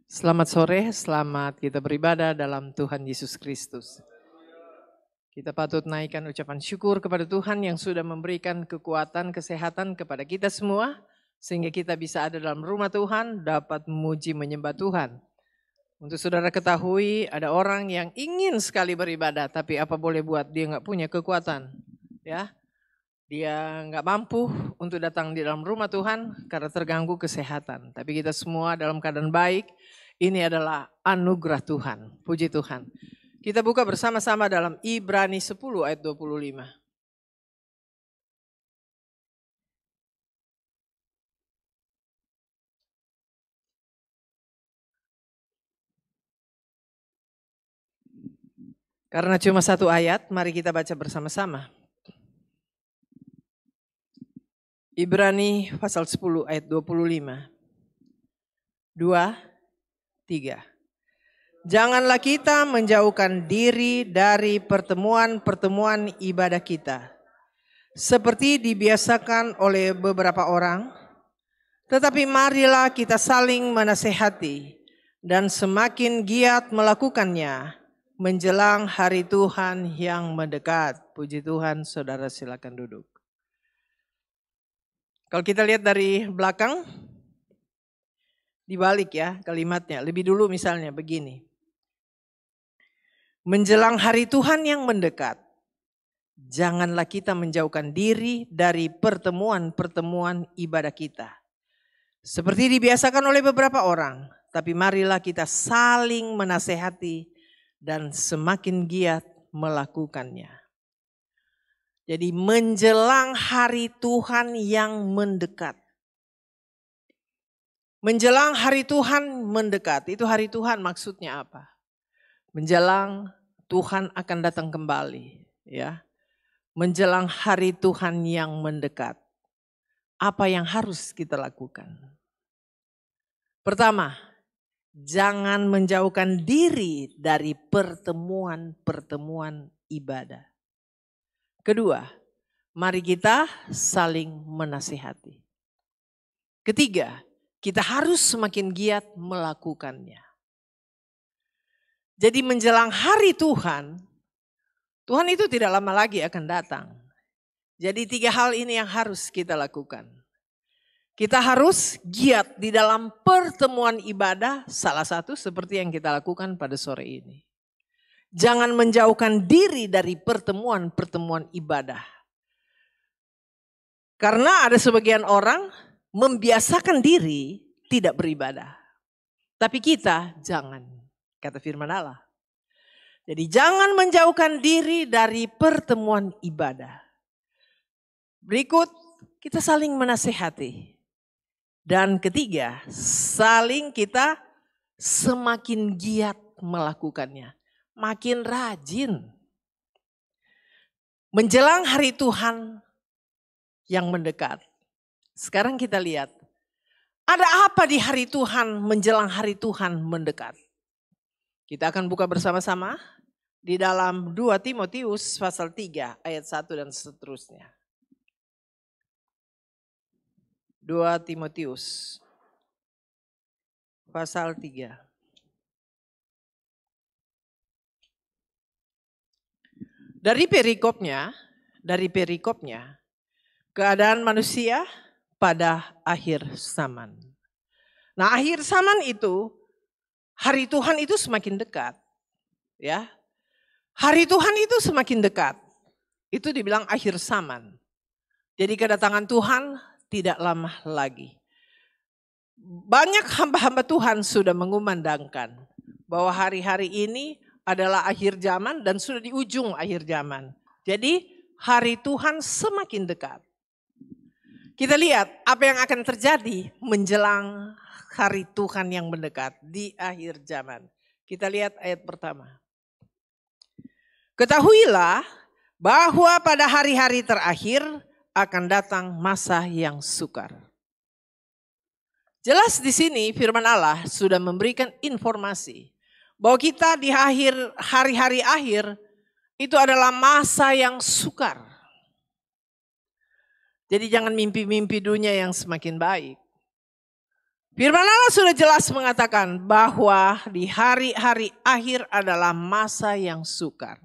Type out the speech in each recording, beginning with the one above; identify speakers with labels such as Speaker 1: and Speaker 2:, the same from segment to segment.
Speaker 1: Selamat sore, selamat kita beribadah dalam Tuhan Yesus Kristus. Kita patut naikkan ucapan syukur kepada Tuhan yang sudah memberikan kekuatan, kesehatan kepada kita semua. Sehingga kita bisa ada dalam rumah Tuhan, dapat memuji menyembah Tuhan. Untuk saudara ketahui ada orang yang ingin sekali beribadah, tapi apa boleh buat, dia nggak punya kekuatan. Ya, dia nggak mampu untuk datang di dalam rumah Tuhan karena terganggu kesehatan. Tapi kita semua dalam keadaan baik. Ini adalah anugerah Tuhan. Puji Tuhan. Kita buka bersama-sama dalam Ibrani 10 ayat 25. Karena cuma satu ayat, mari kita baca bersama-sama. Ibrani pasal 10 ayat 25. 2, 3. Janganlah kita menjauhkan diri dari pertemuan-pertemuan ibadah kita, seperti dibiasakan oleh beberapa orang, tetapi marilah kita saling menasehati dan semakin giat melakukannya menjelang hari Tuhan yang mendekat. Puji Tuhan, saudara silakan duduk. Kalau kita lihat dari belakang, dibalik ya kalimatnya. Lebih dulu misalnya begini. Menjelang hari Tuhan yang mendekat, janganlah kita menjauhkan diri dari pertemuan-pertemuan ibadah kita. Seperti dibiasakan oleh beberapa orang, tapi marilah kita saling menasehati dan semakin giat melakukannya. Jadi menjelang hari Tuhan yang mendekat. Menjelang hari Tuhan mendekat, itu hari Tuhan maksudnya apa? Menjelang Tuhan akan datang kembali, ya. Menjelang hari Tuhan yang mendekat. Apa yang harus kita lakukan? Pertama, jangan menjauhkan diri dari pertemuan-pertemuan ibadah. Kedua, mari kita saling menasihati. Ketiga, kita harus semakin giat melakukannya. Jadi menjelang hari Tuhan, Tuhan itu tidak lama lagi akan datang. Jadi 3 hal ini yang harus kita lakukan. Kita harus giat di dalam pertemuan ibadah, salah satu seperti yang kita lakukan pada sore ini. Jangan menjauhkan diri dari pertemuan-pertemuan ibadah. Karena ada sebagian orang membiasakan diri tidak beribadah. Tapi kita jangan, kata firman Allah. Jadi jangan menjauhkan diri dari pertemuan ibadah. Berikut kita saling menasehati. Dan ketiga, saling kita semakin giat melakukannya. Makin rajin. Menjelang hari Tuhan yang mendekat. Sekarang kita lihat, ada apa di hari Tuhan menjelang hari Tuhan mendekat? Kita akan buka bersama-sama di dalam 2 Timotius pasal 3 ayat 1 dan seterusnya. 2 Timotius pasal 3. Dari perikopnya, keadaan manusia pada akhir zaman. Nah, akhir zaman itu, hari Tuhan itu semakin dekat. Ya. Hari Tuhan itu semakin dekat. Itu dibilang akhir zaman. Jadi kedatangan Tuhan tidak lama lagi. Banyak hamba-hamba Tuhan sudah mengumandangkan bahwa hari-hari ini adalah akhir zaman dan sudah di ujung akhir zaman. Jadi hari Tuhan semakin dekat. Kita lihat apa yang akan terjadi menjelang hari Tuhan yang mendekat di akhir zaman. Kita lihat ayat pertama. Ketahuilah bahwa pada hari-hari terakhir akan datang masa yang sukar. Jelas di sini firman Allah sudah memberikan informasi bahwa kita di akhir hari-hari akhir itu adalah masa yang sukar. Jadi jangan mimpi-mimpi dunia yang semakin baik. Firman Allah sudah jelas mengatakan bahwa di hari-hari akhir adalah masa yang sukar.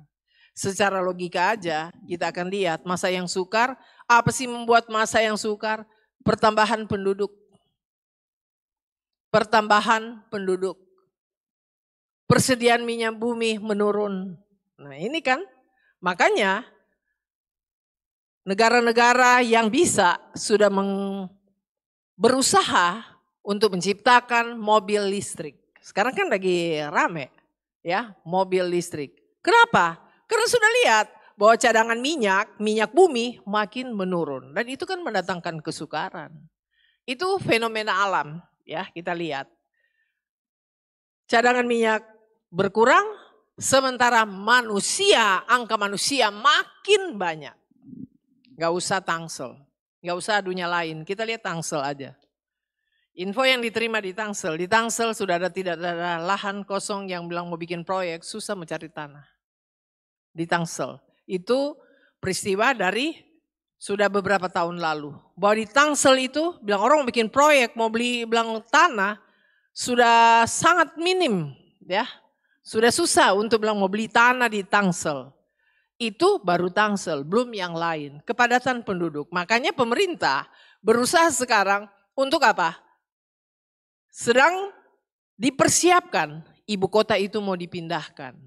Speaker 1: Secara logika aja kita akan lihat masa yang sukar, apa sih membuat masa yang sukar? Pertambahan penduduk. Pertambahan penduduk. Persediaan minyak bumi menurun. Nah ini kan, makanya negara-negara yang bisa sudah berusaha untuk menciptakan mobil listrik. Sekarang kan lagi rame ya mobil listrik. Kenapa? Karena sudah lihat bahwa cadangan minyak bumi makin menurun. Dan itu kan mendatangkan kesukaran. Itu fenomena alam ya kita lihat. Cadangan minyak berkurang sementara angka manusia makin banyak. Gak usah Tangsel, gak usah dunia lain, kita lihat Tangsel aja. Info yang diterima di Tangsel sudah tidak ada lahan kosong yang bilang mau bikin proyek, susah mencari tanah. Di Tangsel. Itu peristiwa dari sudah beberapa tahun lalu. Bahwa di Tangsel itu bilang orang mau bikin proyek, mau beli bilang tanah sudah sangat minim ya. Sudah susah untuk bilang mau beli tanah di Tangsel. Itu baru Tangsel, belum yang lain. Kepadatan penduduk. Makanya pemerintah berusaha sekarang untuk apa? Sedang dipersiapkan ibu kota itu mau dipindahkan.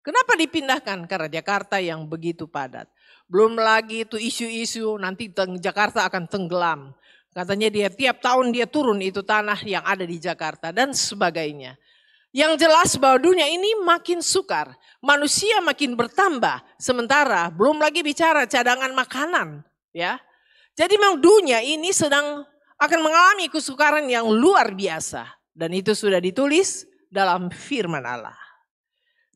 Speaker 1: Kenapa dipindahkan? Karena Jakarta yang begitu padat. Belum lagi itu isu-isu nanti Jakarta akan tenggelam. Katanya dia tiap tahun dia turun itu tanah yang ada di Jakarta dan sebagainya. Yang jelas bahwa dunia ini makin sukar. Manusia makin bertambah. Sementara belum lagi bicara cadangan makanan. Ya. Jadi memang dunia ini sedang akan mengalami kesukaran yang luar biasa. Dan itu sudah ditulis dalam firman Allah.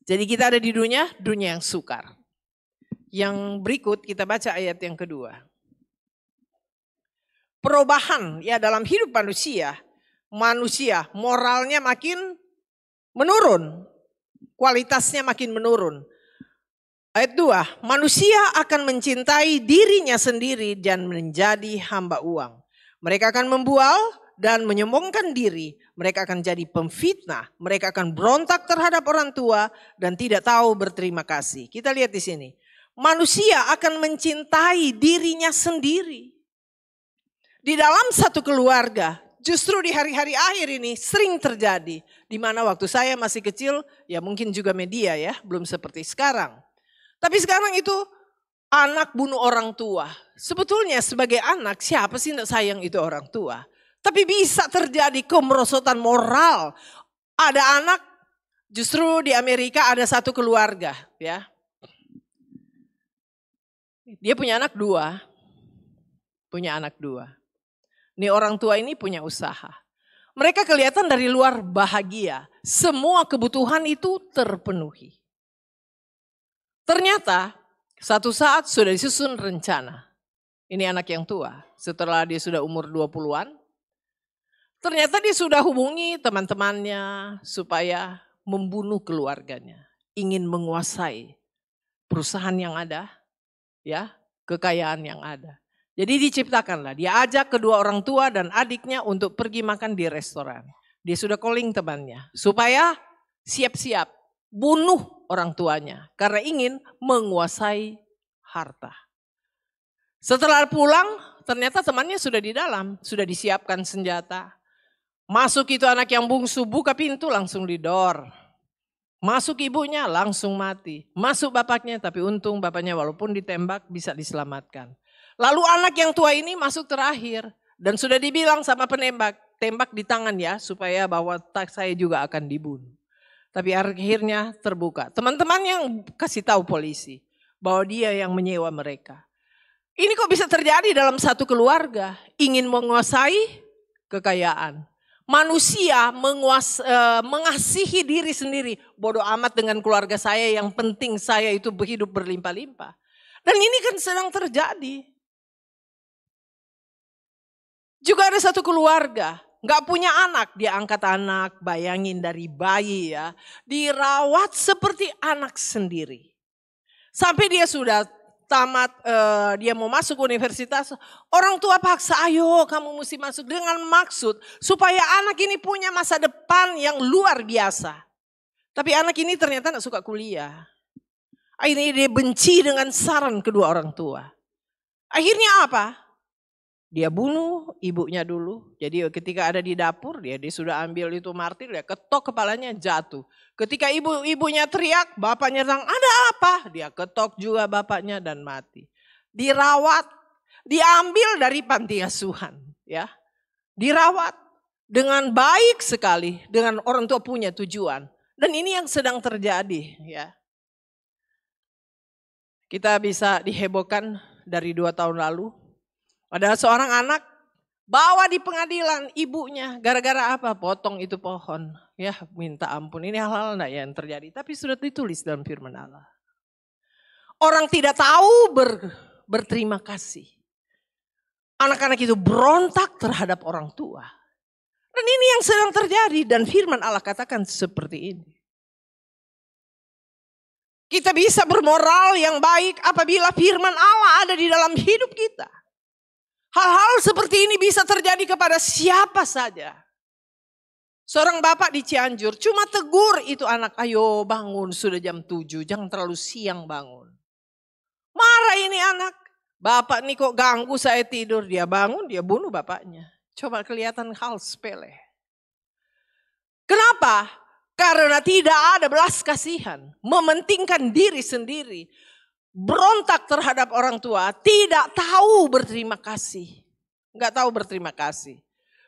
Speaker 1: Jadi kita ada di dunia yang sukar. Yang berikut kita baca ayat yang kedua. Perubahan ya dalam hidup manusia moralnya makin menurun. Kualitasnya makin menurun. Ayat 2, manusia akan mencintai dirinya sendiri dan menjadi hamba uang. Mereka akan membual dan menyombongkan diri. Mereka akan jadi pemfitnah. Mereka akan berontak terhadap orang tua dan tidak tahu berterima kasih. Kita lihat di sini. Manusia akan mencintai dirinya sendiri. Di dalam satu keluarga, justru di hari-hari akhir ini sering terjadi. Di mana waktu saya masih kecil, ya mungkin juga media ya, belum seperti sekarang. Tapi sekarang itu anak bunuh orang tua. Sebetulnya sebagai anak siapa sih tidak sayang itu orang tua? Tapi bisa terjadi kemerosotan moral. Ada anak, justru di Amerika ada satu keluarga ya. Dia punya anak dua. Nih orang tua ini punya usaha. Mereka kelihatan dari luar bahagia. Semua kebutuhan itu terpenuhi. Ternyata satu saat sudah disusun rencana. Ini anak yang tua. Setelah dia sudah umur 20-an. Ternyata dia sudah hubungi teman-temannya supaya membunuh keluarganya. Ingin menguasai perusahaan yang ada, ya, kekayaan yang ada. Jadi diciptakanlah, dia ajak kedua orang tua dan adiknya untuk pergi makan di restoran. Dia sudah calling temannya supaya siap-siap bunuh orang tuanya karena ingin menguasai harta. Setelah pulang, ternyata temannya sudah di dalam, sudah disiapkan senjata. Masuk itu anak yang bungsu, buka pintu langsung didor. Masuk ibunya langsung mati. Masuk bapaknya, tapi untung bapaknya walaupun ditembak bisa diselamatkan. Lalu anak yang tua ini masuk terakhir. Dan sudah dibilang sama penembak, tembak di tangan ya supaya bahwa saya juga akan dibunuh. Tapi akhirnya terbuka. Teman-teman yang kasih tahu polisi bahwa dia yang menyewa mereka. Ini kok bisa terjadi dalam satu keluarga? Ingin menguasai kekayaan. Manusia mengasihi diri sendiri. Bodoh amat dengan keluarga saya, yang penting saya itu hidup berlimpah-limpah. Dan ini kan sedang terjadi. Juga ada satu keluarga, gak punya anak, dia angkat anak, bayangin dari bayi ya. Dirawat seperti anak sendiri. Sampai dia sudah tamat, dia mau masuk universitas, orang tua paksa, ayo kamu mesti masuk, dengan maksud supaya anak ini punya masa depan yang luar biasa. Tapi anak ini ternyata tidak suka kuliah. Akhirnya dia benci dengan saran kedua orang tua. Akhirnya apa? Dia bunuh ibunya dulu. Jadi ketika ada di dapur, dia sudah ambil itu martir, dia ketok kepalanya, jatuh. Ketika ibunya teriak, bapaknya bilang, ada apa? Dia ketok juga bapaknya dan mati. Dirawat, diambil dari panti asuhan, ya. Dirawat dengan baik sekali, dengan orang tua punya tujuan. Dan ini yang sedang terjadi, ya. Kita bisa dihebohkan dari 2 tahun lalu. Ada seorang anak bawa di pengadilan ibunya, gara-gara apa? Potong itu pohon. Ya, minta ampun, ini hal-hal enggak yang terjadi, tapi sudah ditulis dalam firman Allah. Orang tidak tahu berterima kasih. Anak-anak itu berontak terhadap orang tua. Dan ini yang sedang terjadi, dan firman Allah katakan seperti ini. Kita bisa bermoral yang baik apabila firman Allah ada di dalam hidup kita. Hal-hal seperti ini bisa terjadi kepada siapa saja. Seorang bapak di Cianjur cuma tegur itu anak, ayo bangun sudah jam 7, jangan terlalu siang bangun. Marah ini anak, bapak nih kok ganggu saya tidur, dia bangun, dia bunuh bapaknya. Coba kelihatan hal sepele. Kenapa? Karena tidak ada belas kasihan, mementingkan diri sendiri. Berontak terhadap orang tua, tidak tahu berterima kasih. Enggak tahu berterima kasih.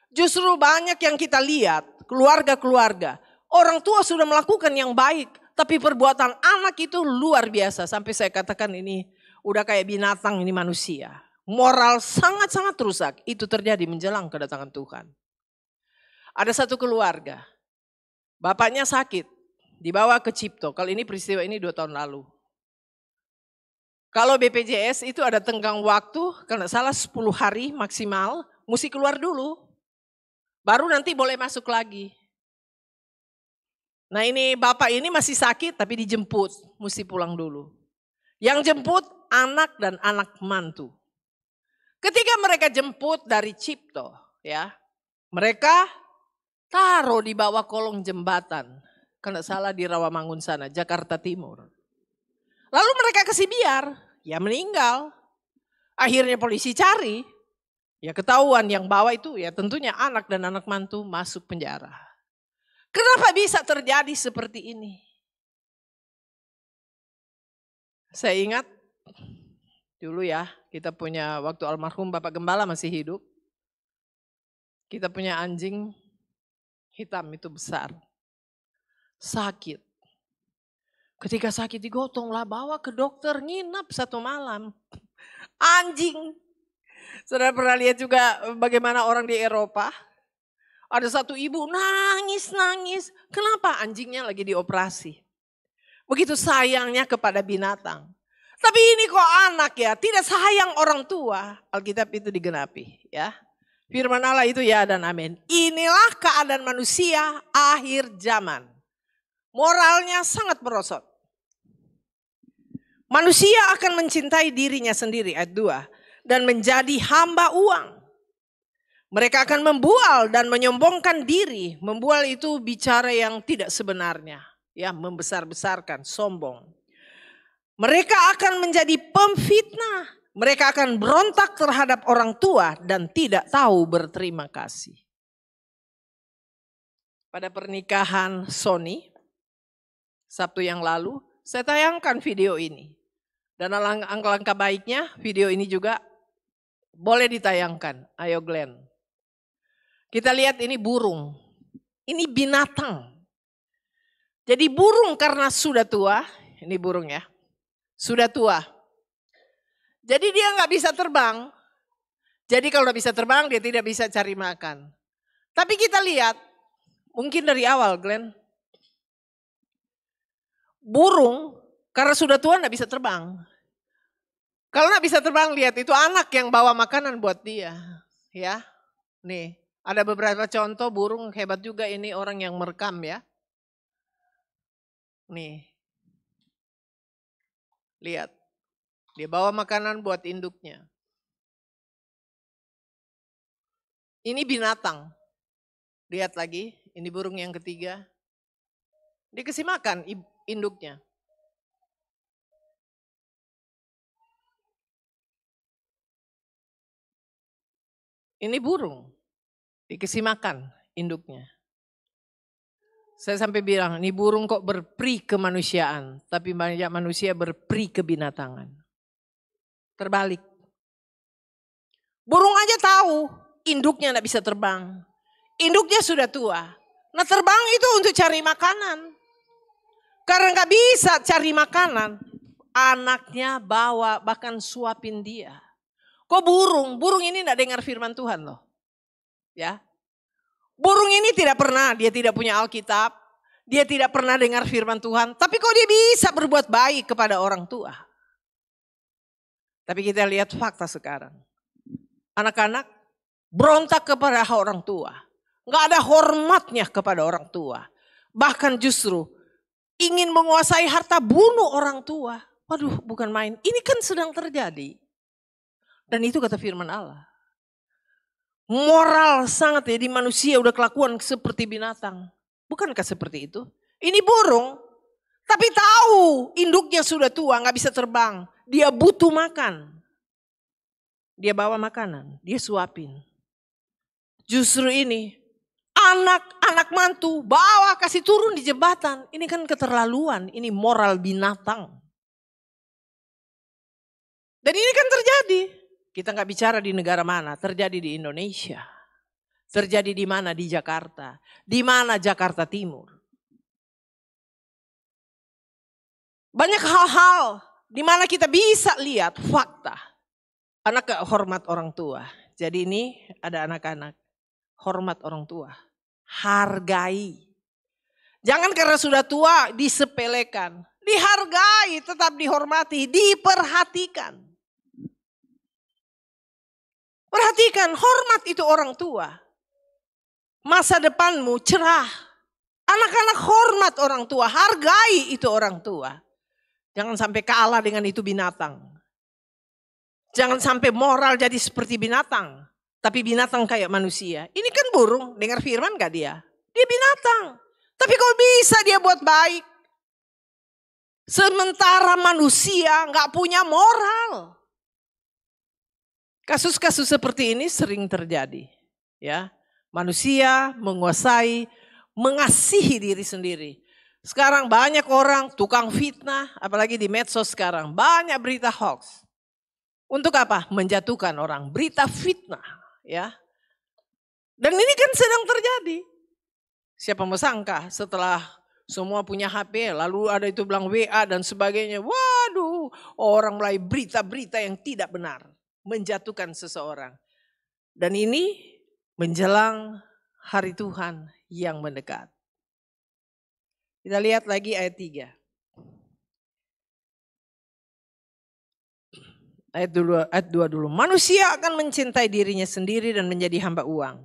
Speaker 1: Justru banyak yang kita lihat, keluarga-keluarga, orang tua sudah melakukan yang baik, tapi perbuatan anak itu luar biasa. Sampai saya katakan ini udah kayak binatang, ini manusia. Moral sangat-sangat rusak, itu terjadi menjelang kedatangan Tuhan. Ada satu keluarga, bapaknya sakit, dibawa ke Cipto. Kalau ini peristiwa ini 2 tahun lalu. Kalau BPJS itu ada tenggang waktu, kalau tidak salah 10 hari maksimal, mesti keluar dulu. Baru nanti boleh masuk lagi. Nah ini bapak ini masih sakit tapi dijemput, mesti pulang dulu. Yang jemput anak dan anak mantu. Ketika mereka jemput dari Cipto, ya, mereka taruh di bawah kolong jembatan. Kalau tidak salah di Rawamangun sana, Jakarta Timur. Lalu mereka kasih biar, ya meninggal. Akhirnya polisi cari, ya ketahuan yang bawa itu ya tentunya anak dan anak mantu masuk penjara. Kenapa bisa terjadi seperti ini? Saya ingat dulu ya, kita punya waktu almarhum Bapak Gembala masih hidup. Kita punya anjing hitam itu besar, sakit. Ketika sakit digotong lah, bawa ke dokter, nginap 1 malam. Anjing. Saudara pernah lihat juga bagaimana orang di Eropa? Ada satu ibu nangis. Kenapa? Anjingnya lagi dioperasi. Begitu sayangnya kepada binatang. Tapi ini kok anak ya, tidak sayang orang tua. Alkitab itu digenapi ya. Firman Allah itu ya dan amin. Inilah keadaan manusia akhir zaman. Moralnya sangat merosot. Manusia akan mencintai dirinya sendiri, ayat 2. Dan menjadi hamba uang. Mereka akan membual dan menyombongkan diri. Membual itu bicara yang tidak sebenarnya. Ya, membesar-besarkan, sombong. Mereka akan menjadi pemfitnah. Mereka akan berontak terhadap orang tua dan tidak tahu berterima kasih. Pada pernikahan Sony, Sabtu yang lalu, saya tayangkan video ini. Dan alangkah baiknya video ini juga boleh ditayangkan. Ayo Glenn. Kita lihat ini burung. Ini binatang. Jadi burung karena sudah tua. Ini burung ya. Sudah tua. Jadi dia nggak bisa terbang. Jadi kalau nggak bisa terbang dia tidak bisa cari makan. Tapi kita lihat. Mungkin dari awal Glenn. Burung karena sudah tua nggak bisa terbang. Kalau nggak bisa terbang, lihat itu anak yang bawa makanan buat dia. Ya, nih ada beberapa contoh burung hebat juga ini orang yang merekam ya. Nih, lihat Dia bawa makanan buat induknya. Ini binatang. Lihat lagi, ini burung yang ketiga. Dia kasih makan induknya. Ini burung, dikasih makan induknya. Saya sampai bilang, ini burung kok berperi kemanusiaan, tapi banyak manusia berperi kebinatangan. Terbalik. Burung aja tahu, induknya tidak bisa terbang. Induknya sudah tua. Nah terbang itu untuk cari makanan. Karena gak bisa cari makanan, anaknya bawa bahkan suapin dia. Kok burung ini tidak dengar firman Tuhan loh. Ya. Burung ini tidak pernah, dia tidak punya Alkitab. Dia tidak pernah dengar firman Tuhan. Tapi kok dia bisa berbuat baik kepada orang tua. Tapi kita lihat fakta sekarang. Anak-anak berontak kepada orang tua. Gak ada hormatnya kepada orang tua. Bahkan justru ingin menguasai harta, bunuh orang tua. Waduh, bukan main. Ini kan sedang terjadi. Dan itu kata firman Allah. Moral sangat ya di manusia udah kelakuan seperti binatang. Bukankah seperti itu? Ini burung, tapi tahu induknya sudah tua, gak bisa terbang. Dia butuh makan. Dia bawa makanan, dia suapin. Justru ini, anak mantu bawa kasih turun di jembatan. Ini kan keterlaluan, ini moral binatang. Dan ini kan terjadi. Kita gak bicara di negara mana, terjadi di Indonesia. Terjadi di mana? Di Jakarta. Di mana? Jakarta Timur. Banyak hal-hal di mana kita bisa lihat fakta. Anak gak hormat orang tua. Jadi ini ada anak-anak. Hormat orang tua. Hargai. Jangan karena sudah tua disepelekan. Dihargai, tetap dihormati, diperhatikan. Perhatikan, hormat itu orang tua. Masa depanmu cerah. Anak-anak hormat orang tua, hargai itu orang tua. Jangan sampai kalah dengan itu binatang. Jangan sampai moral jadi seperti binatang. Tapi binatang kayak manusia. Ini kan burung, dengar firman gak dia? Dia binatang. Tapi kok bisa dia buat baik? Sementara manusia gak punya moral. Kasus-kasus seperti ini sering terjadi. Ya, manusia menguasai, mengasihi diri sendiri. Sekarang banyak orang tukang fitnah, apalagi di medsos sekarang. Banyak berita hoax. Untuk apa? Menjatuhkan orang. Berita fitnah. Ya. Dan ini kan sedang terjadi. Siapa mau sangka setelah semua punya HP, lalu ada itu bilang WA dan sebagainya. Waduh, orang mulai berita-berita yang tidak benar. Menjatuhkan seseorang. Dan ini menjelang hari Tuhan yang mendekat. Kita lihat lagi ayat 3. Ayat 2 dulu. Manusia akan mencintai dirinya sendiri dan menjadi hamba uang.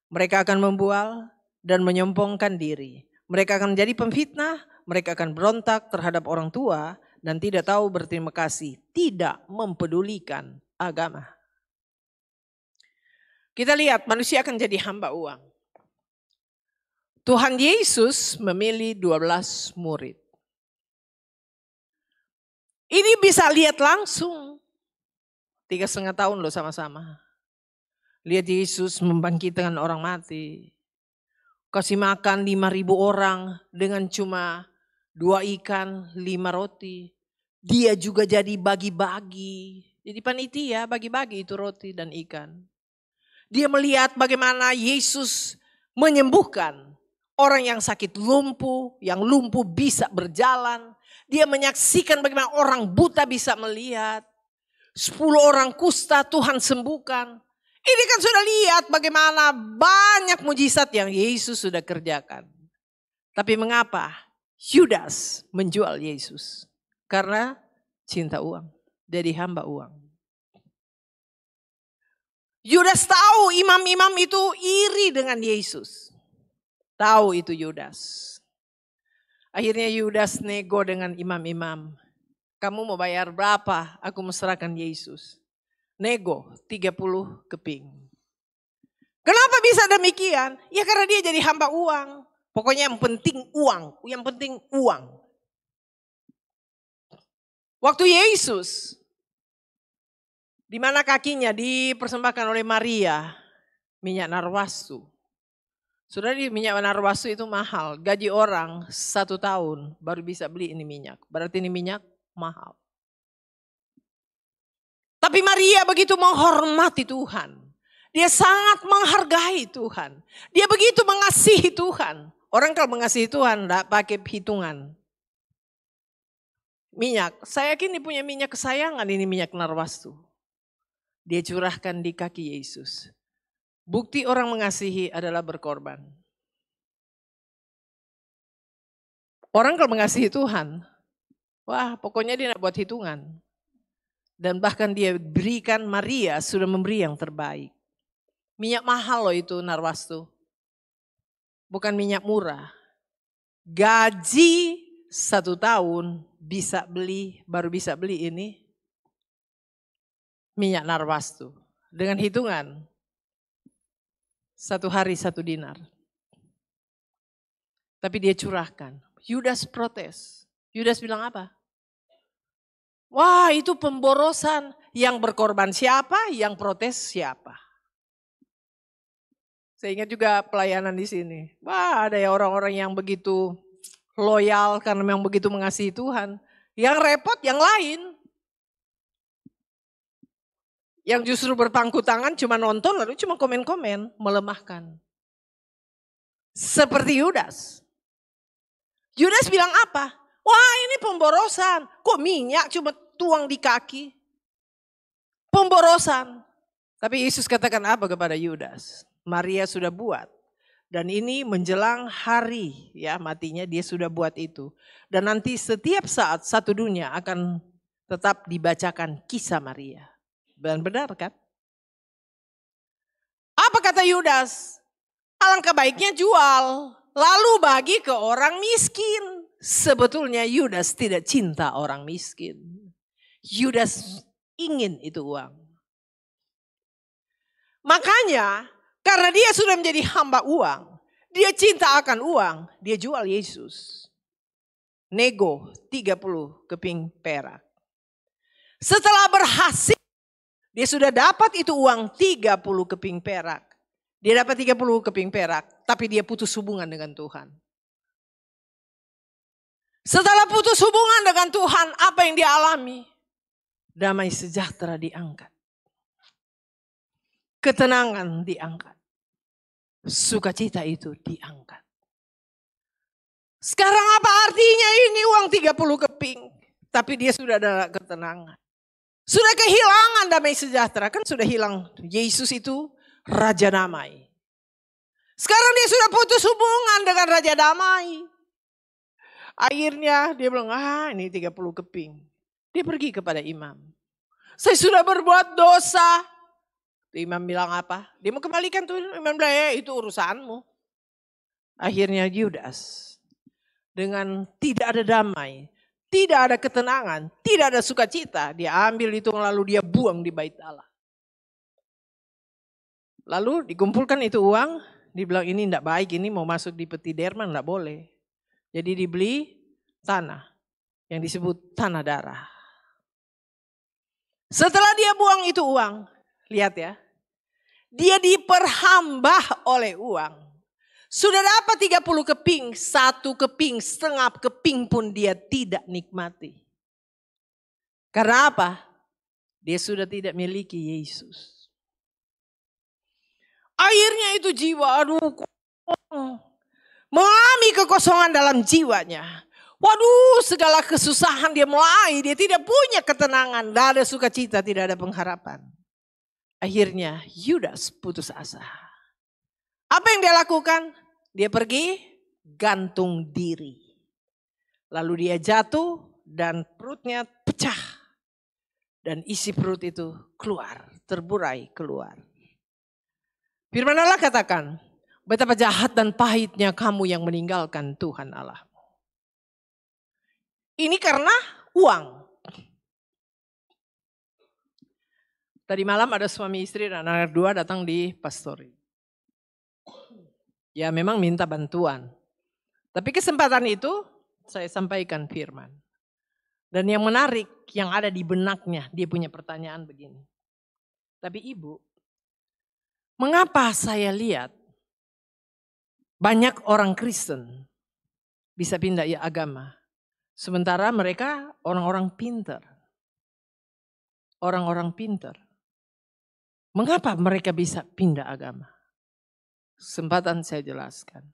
Speaker 1: Mereka akan membual dan menyombongkan diri. Mereka akan menjadi pemfitnah, mereka akan berontak terhadap orang tua dan tidak tahu berterima kasih, tidak mempedulikan agama. Kita lihat manusia akan jadi hamba uang. Tuhan Yesus memilih 12 murid. Ini bisa lihat langsung. 3,5 tahun loh sama-sama. Lihat Yesus membangkitkan orang mati. Kasih makan 5.000 orang dengan cuma 2 ikan, 5 roti. Dia juga jadi bagi-bagi. Jadi panitia bagi-bagi itu roti dan ikan. Dia melihat bagaimana Yesus menyembuhkan orang yang sakit lumpuh, yang lumpuh bisa berjalan. Dia menyaksikan bagaimana orang buta bisa melihat. 10 orang kusta Tuhan sembuhkan. Ini kan sudah lihat bagaimana banyak mujizat yang Yesus sudah kerjakan. Tapi mengapa Yudas menjual Yesus? Karena cinta uang. Jadi hamba uang. Yudas tahu imam-imam itu iri dengan Yesus. Tahu itu Yudas. Akhirnya Yudas nego dengan imam-imam. Kamu mau bayar berapa? Aku mesrakan Yesus. Nego 30 keping. Kenapa bisa demikian? Ya karena dia jadi hamba uang. Pokoknya yang penting uang. Yang penting uang. Waktu Yesus, di mana kakinya dipersembahkan oleh Maria, minyak narwastu. Sudah di minyak narwastu itu mahal. Gaji orang 1 tahun baru bisa beli ini minyak. Berarti ini minyak mahal. Tapi Maria begitu menghormati Tuhan. Dia sangat menghargai Tuhan. Dia begitu mengasihi Tuhan. Orang kalau mengasihi Tuhan tidak pakai hitungan. Minyak, saya yakin dia punya minyak kesayangan, ini minyak narwastu. Dia curahkan di kaki Yesus. Bukti orang mengasihi adalah berkorban. Orang kalau mengasihi Tuhan, wah pokoknya dia tidak buat hitungan. Dan bahkan dia berikan, Maria sudah memberi yang terbaik. Minyak mahal loh itu narwastu. Bukan minyak murah. Gaji 1 tahun baru bisa beli ini minyak narwastu. Dengan hitungan 1 hari 1 dinar. Tapi dia curahkan. Yudas protes. Yudas bilang apa? Wah itu pemborosan. Yang berkorban siapa? Yang protes siapa? Saya ingat juga pelayanan di sini. Wah ada ya orang-orang yang begitu loyal karena memang begitu mengasihi Tuhan. Yang repot yang lain. Yang justru berpangku tangan cuma nonton lalu cuma komen-komen. Melemahkan. Seperti Yudas. Yudas bilang apa? Wah ini pemborosan. Kok minyak cuma tuang di kaki? Pemborosan. Tapi Yesus katakan apa kepada Yudas? Maria sudah buat. Dan ini menjelang hari ya matinya dia sudah buat itu. Dan nanti setiap saat satu dunia akan tetap dibacakan kisah Maria. Dan benar kan? Apa kata Yudas? Alangkah baiknya jual. Lalu bagi ke orang miskin. Sebetulnya Yudas tidak cinta orang miskin. Yudas ingin itu uang. Makanya karena dia sudah menjadi hamba uang. Dia cinta akan uang. Dia jual Yesus. Nego 30 keping perak. Setelah berhasil. Dia sudah dapat itu uang 30 keping perak. Dia dapat 30 keping perak. Tapi dia putus hubungan dengan Tuhan. Setelah putus hubungan dengan Tuhan. Apa yang dia alami? Damai sejahtera diangkat. Ketenangan diangkat. Sukacita itu diangkat. Sekarang apa artinya ini uang 30 keping. Tapi dia sudah ada ketenangan. Sudah kehilangan damai sejahtera. Kan sudah hilang. Yesus itu Raja Damai. Sekarang dia sudah putus hubungan dengan Raja Damai. Akhirnya dia bilang, ini 30 keping. Dia pergi kepada imam. Saya sudah berbuat dosa. Imam bilang apa? Dia mau kembalikan tuh. Imam bilang, itu urusanmu. Akhirnya Yudas. Dengan tidak ada damai. Tidak ada ketenangan. Tidak ada sukacita. Dia ambil itu lalu dia buang di bait Allah. Lalu dikumpulkan itu uang. Dibilang ini tidak baik. Ini mau masuk di peti derma. Tidak boleh. Jadi dibeli tanah. Yang disebut tanah darah. Setelah dia buang itu uang. Lihat ya. Dia diperhambah oleh uang. Sudah dapat 30 keping, 1 keping, setengah keping pun dia tidak nikmati. Karena apa? Dia sudah tidak miliki Yesus. Akhirnya itu jiwa, mengalami kekosongan dalam jiwanya. Waduh, segala kesusahan dia mulai, dia tidak punya ketenangan, tidak ada sukacita, tidak ada pengharapan. Akhirnya Yudas putus asa. Apa yang dia lakukan? Dia pergi gantung diri. Lalu dia jatuh dan perutnya pecah. Dan isi perut itu keluar, terburai keluar. Firman Allah katakan, betapa jahat dan pahitnya kamu yang meninggalkan Tuhan Allah. Ini karena uang. Tadi malam ada suami istri dan anak 2 datang di pastori. Ya memang minta bantuan. Tapi kesempatan itu saya sampaikan firman. Dan yang menarik yang ada di benaknya, dia punya pertanyaan begini. Tapi ibu, mengapa saya lihat banyak orang Kristen bisa pindah agama. Sementara mereka orang-orang pintar. Orang-orang pintar. Mengapa mereka bisa pindah agama? Kesempatan saya jelaskan.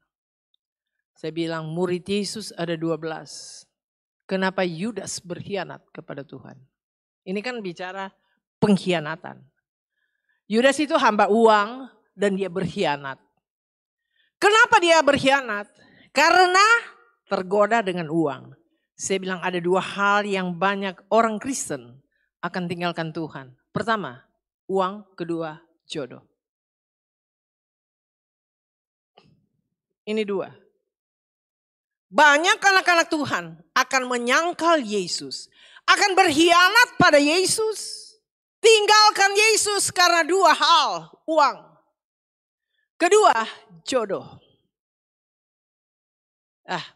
Speaker 1: Saya bilang murid Yesus ada 12. Kenapa Yudas berkhianat kepada Tuhan? Ini kan bicara pengkhianatan. Yudas itu hamba uang dan dia berkhianat. Kenapa dia berkhianat? Karena tergoda dengan uang. Saya bilang ada 2 hal yang banyak orang Kristen akan tinggalkan Tuhan. Pertama, uang. Kedua, jodoh. Ini 2. Banyak anak-anak Tuhan akan menyangkal Yesus. Akan berkhianat pada Yesus. Tinggalkan Yesus karena 2 hal. Uang. Kedua, jodoh.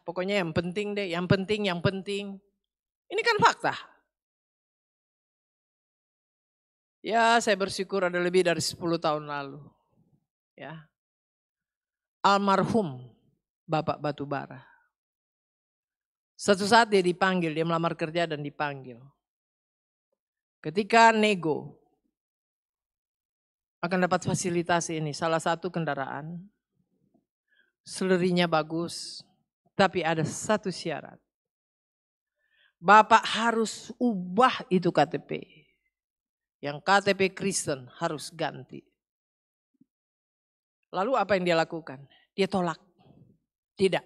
Speaker 1: Pokoknya yang penting deh. Yang penting. Ini kan fakta. Ya saya bersyukur ada lebih dari 10 tahun lalu. Ya. Almarhum Bapak Batubara. Suatu saat dia dipanggil, dia melamar kerja dan dipanggil. Ketika nego akan dapat fasilitas ini, salah satu kendaraan, selerinya bagus, tapi ada satu syarat. Bapak harus ubah itu KTP. Yang KTP Kristen harus ganti. Lalu apa yang dia lakukan? Dia tolak. Tidak.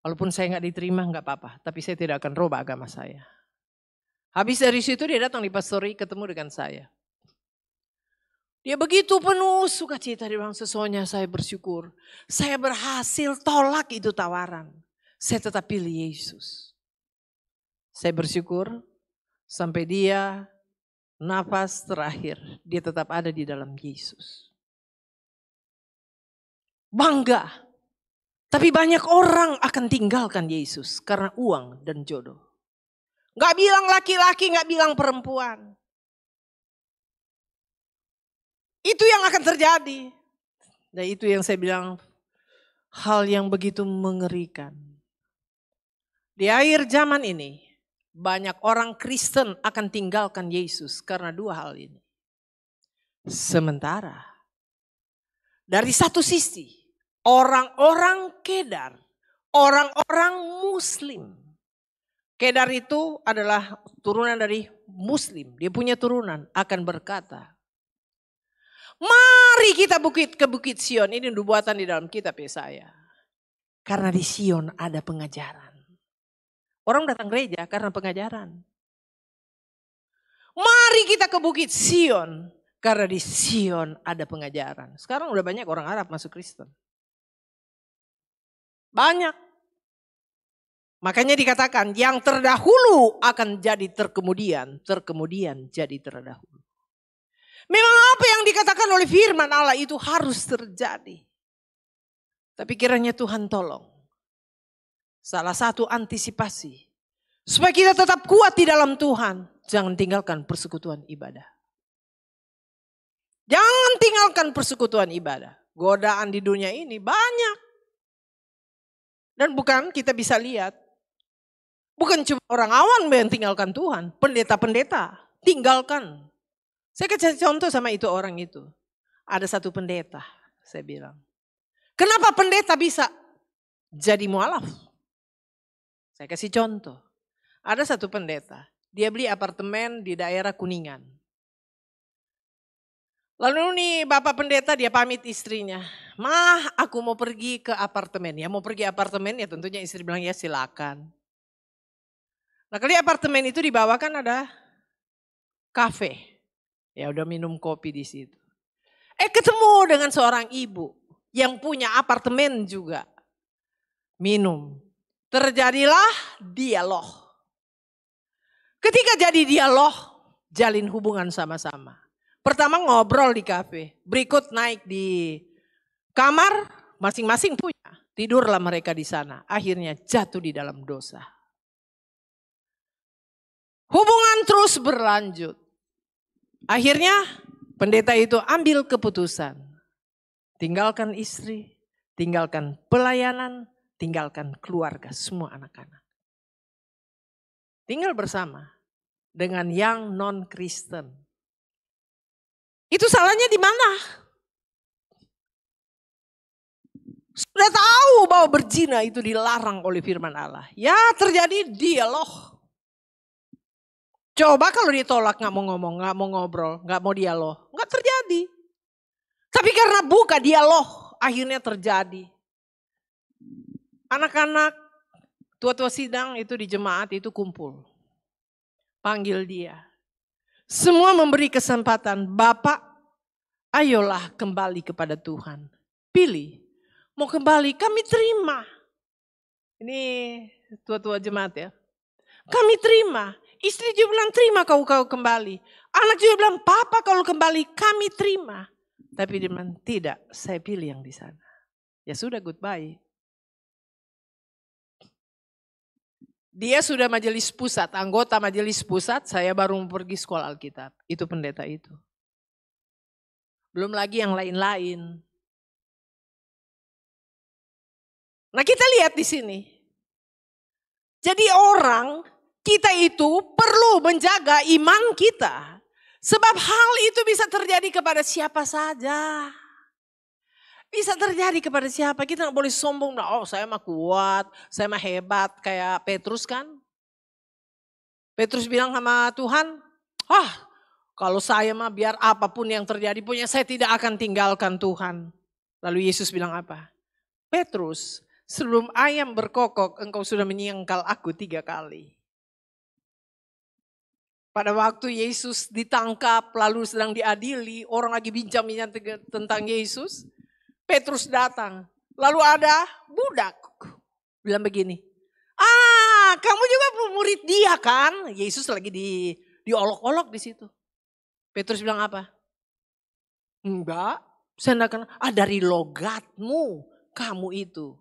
Speaker 1: Walaupun saya nggak diterima nggak apa-apa, tapi saya tidak akan rubah agama saya. Habis dari situ dia datang di pastori ketemu dengan saya. Dia begitu penuh sukacita, dia bilang sesungguhnya saya bersyukur. Saya berhasil tolak itu tawaran. Saya tetap pilih Yesus. Saya bersyukur sampai dia nafas terakhir dia tetap ada di dalam Yesus. Bangga. Tapi banyak orang akan tinggalkan Yesus karena uang dan jodoh. Gak bilang laki-laki, gak bilang perempuan. Itu yang akan terjadi. Dan itu yang saya bilang hal yang begitu mengerikan. Di akhir zaman ini banyak orang Kristen akan tinggalkan Yesus karena 2 hal ini. Sementara dari satu sisi orang-orang Kedar, orang-orang Muslim. Kedar itu adalah turunan dari Muslim. Dia punya turunan akan berkata, mari kita ke Bukit Sion. Ini nubuatan di dalam kitab Yesaya. Karena di Sion ada pengajaran. Orang datang gereja karena pengajaran. Mari kita ke Bukit Sion. Karena di Sion ada pengajaran. Sekarang udah banyak orang Arab masuk Kristen. Banyak. Makanya dikatakan yang terdahulu akan jadi terkemudian. Terkemudian jadi terdahulu. Memang apa yang dikatakan oleh firman Allah itu harus terjadi. Tapi kiranya Tuhan tolong. Salah satu antisipasi. Supaya kita tetap kuat di dalam Tuhan. Jangan tinggalkan persekutuan ibadah. Jangan tinggalkan persekutuan ibadah. Godaan di dunia ini banyak. Dan bukan kita bisa lihat. Bukan cuma orang awam yang tinggalkan Tuhan. Pendeta-pendeta tinggalkan. Saya kasih contoh sama itu orang itu. Ada satu pendeta, saya bilang. Kenapa pendeta bisa jadi mualaf? Saya kasih contoh. Ada satu pendeta, dia beli apartemen di daerah Kuningan. Lalu nih bapak pendeta dia pamit istrinya. Mah aku mau pergi ke apartemen. Ya mau pergi apartemen ya tentunya istri bilang ya silakan. Nah kali apartemen itu di bawah kan ada kafe. Ya udah minum kopi di situ. Ketemu dengan seorang ibu yang punya apartemen juga. Minum. Terjadilah dialog. Ketika jadi dialog, jalin hubungan sama-sama. Pertama ngobrol di kafe, berikut naik di kamar, masing-masing punya. Tidurlah mereka di sana, akhirnya jatuh di dalam dosa. Hubungan terus berlanjut. Akhirnya pendeta itu ambil keputusan. Tinggalkan istri, tinggalkan pelayanan, tinggalkan keluarga, semua anak-anak. Tinggal bersama dengan yang non-Kristen. Itu salahnya di mana? Sudah tahu bahwa berzina itu dilarang oleh firman Allah. Ya terjadi dialog. Coba kalau ditolak gak mau ngomong, gak mau ngobrol, gak mau dialog. Gak terjadi. Tapi karena buka dialog akhirnya terjadi. Anak-anak tua-tua sidang itu di jemaat itu kumpul. Panggil dia. Semua memberi kesempatan. Bapak, ayolah kembali kepada Tuhan. Pilih. Mau kembali, kami terima. Ini tua-tua jemaat ya. Kami terima. Istri juga bilang terima kau kembali. Anak juga bilang papa kalau kembali kami terima. Tapi dia bilang tidak, saya pilih yang di sana. Ya sudah, goodbye. Dia sudah majelis pusat, anggota majelis pusat, saya baru mau pergi sekolah Alkitab. Itu pendeta itu. Belum lagi yang lain-lain. Nah kita lihat di sini. Jadi orang, kita itu perlu menjaga iman kita. Sebab hal itu bisa terjadi kepada siapa saja. Bisa terjadi kepada siapa, kita gak boleh sombong. Oh saya mah kuat, saya mah hebat kayak Petrus kan. Petrus bilang sama Tuhan, kalau saya mah biar apapun yang terjadi punya saya tidak akan tinggalkan Tuhan. Lalu Yesus bilang apa? Petrus, sebelum ayam berkokok engkau sudah menyangkal aku 3 kali. Pada waktu Yesus ditangkap lalu sedang diadili, orang lagi bincang-bincang tentang Yesus. Petrus datang, lalu ada budak bilang begini, kamu juga murid dia kan? Yesus lagi diolok-olok di situ. Petrus bilang apa? Enggak, saya enggak kenal. Dari logatmu kamu itu.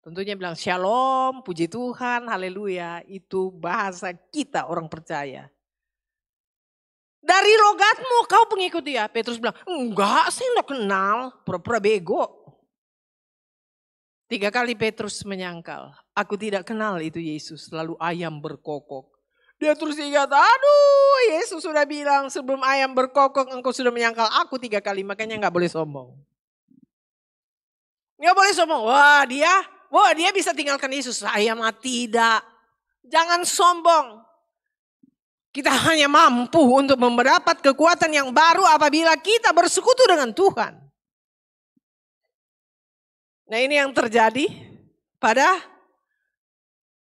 Speaker 1: Tentunya bilang shalom, puji Tuhan, haleluya. Itu bahasa kita orang percaya. Dari logatmu kau pengikut dia. Petrus bilang, enggak saya enggak kenal, pura-pura bego. 3 kali Petrus menyangkal, aku tidak kenal itu Yesus. Lalu ayam berkokok. Dia terus ingat, aduh Yesus sudah bilang sebelum ayam berkokok engkau sudah menyangkal aku 3 kali. Makanya gak boleh sombong. Gak boleh sombong, wah dia bisa tinggalkan Yesus. Saya mah tidak. Jangan sombong. Kita hanya mampu untuk mendapat kekuatan yang baru apabila kita bersekutu dengan Tuhan. Nah ini yang terjadi pada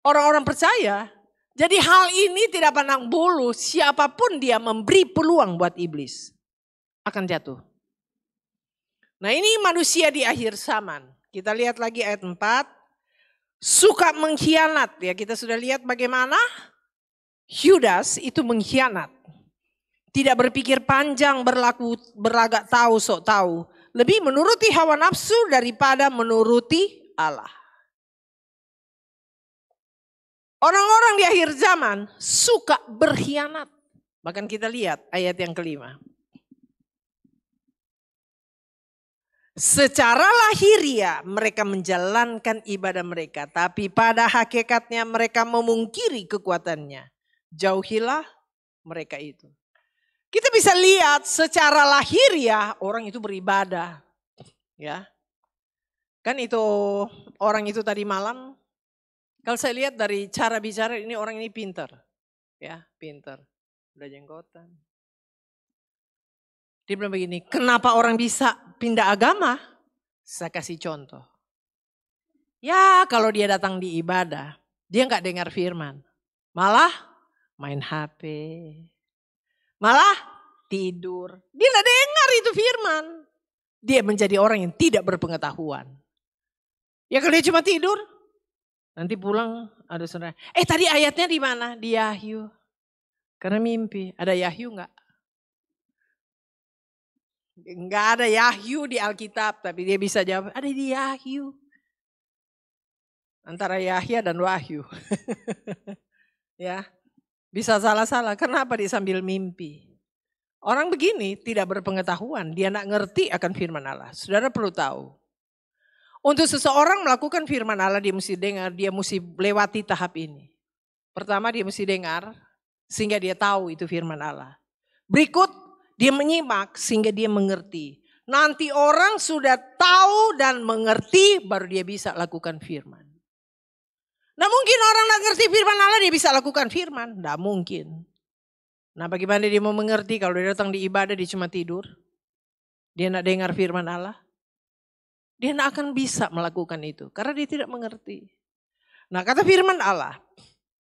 Speaker 1: orang-orang percaya. Jadi hal ini tidak pandang bulu, siapapun dia memberi peluang buat iblis akan jatuh. Nah ini manusia di akhir zaman. Kita lihat lagi ayat 4. Suka mengkhianat ya, kita sudah lihat bagaimana Yudas itu mengkhianat. Tidak berpikir panjang, berlagak tahu sok tahu. Lebih menuruti hawa nafsu daripada menuruti Allah. Orang-orang di akhir zaman suka berkhianat. Bahkan kita lihat ayat yang kelima. Secara lahiriah mereka menjalankan ibadah mereka. Tapi pada hakikatnya mereka memungkiri kekuatannya. Jauhilah mereka itu. Kita bisa lihat secara lahiriah orang itu beribadah. Ya. Kan itu orang itu tadi malam. Kalau saya lihat dari cara bicara ini orang ini pintar. Ya, pintar. Udah jenggotan. Dia bilang begini, kenapa orang bisa pindah agama? Saya kasih contoh. Ya kalau dia datang di ibadah, dia gak dengar firman. Malah main HP. Malah tidur. Dia gak dengar itu firman. Dia menjadi orang yang tidak berpengetahuan. Ya kalau dia cuma tidur, nanti pulang ada saudara. Tadi ayatnya di mana? Di Yahyu. Karena mimpi. Ada Yahyu enggak? Enggak ada Yahyu di Alkitab, tapi dia bisa jawab, ada di Yahyu. Antara Yahya dan Wahyu. Ya. Bisa salah-salah. Kenapa dia sambil mimpi? Orang begini tidak berpengetahuan, dia tidak ngerti akan firman Allah. Saudara perlu tahu. Untuk seseorang melakukan firman Allah, dia mesti dengar, dia mesti lewati tahap ini. Pertama dia mesti dengar, sehingga dia tahu itu firman Allah. Berikut, dia menyimak sehingga dia mengerti. Nanti orang sudah tahu dan mengerti, baru dia bisa lakukan firman. Nah mungkin orang tidak ngerti firman Allah, dia bisa lakukan firman. Tidak mungkin. Nah bagaimana dia mau mengerti kalau dia datang di ibadah dia cuma tidur? Dia tidak dengar firman Allah? Dia tidak akan bisa melakukan itu karena dia tidak mengerti. Nah kata firman Allah,